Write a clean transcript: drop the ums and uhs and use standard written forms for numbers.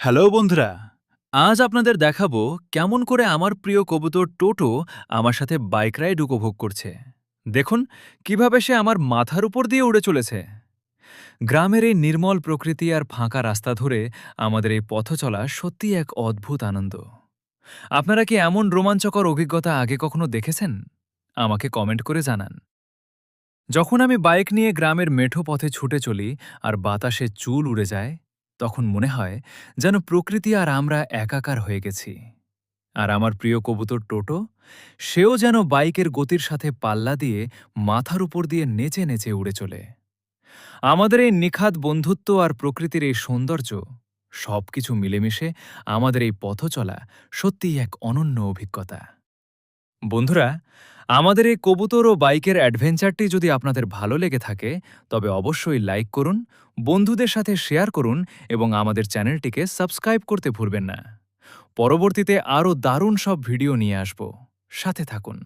Hello বন্ধুরা, আজ আপনাদের দেখাবো কেমন করে আমার প্রিয় কবুতর টোটো আমার সাথে বাইক রাইড উপভোগ করছে। দেখুন কিভাবে সে আমার মাথার উপর দিয়ে উড়ে চলেছে। গ্রামের এই নির্মল প্রকৃতি আর ফাঁকা রাস্তা ধরে আমাদের এই পথ চলা সত্যি এক অদ্ভুত আনন্দ। আপনারা কি এমন রোমাঞ্চকর অভিজ্ঞতা আগে কখনো দেখেছেন? আমাকে কমেন্ট করে জানান। যখন আমি বাইক নিয়ে গ্রামের মেঠো পথে ছুটে চলি আর বাতাসে চুল উড়ে যায়, তখন মনে হয় যেন প্রকৃতি আর আমরা একাকার হয়ে গেছি। আর আমার প্রিয় কবুতর টোটো, সেও যেন বাইকের গতির সাথে পাল্লা দিয়ে মাথার উপর দিয়ে নেচে নেচে উড়ে চলে। আমাদের এই নিখাদ বন্ধুত্ব আর প্রকৃতির এই সৌন্দর্য সবকিছু মিলেমিশে আমাদের এই পথ চলা সত্যিই এক অনন্য অভিজ্ঞতা। বন্ধুরা, আমাদের এই কবুতর ও বাইকের অ্যাডভেঞ্চারটি যদি আপনাদের ভালো লেগে থাকে, তবে অবশ্যই লাইক করুন, বন্ধুদের সাথে শেয়ার করুন এবং আমাদের চ্যানেলটিকে সাবস্ক্রাইব করতে ভুলবেন না। পরবর্তীতে আরও দারুণ সব ভিডিও নিয়ে আসব। সাথে থাকুন।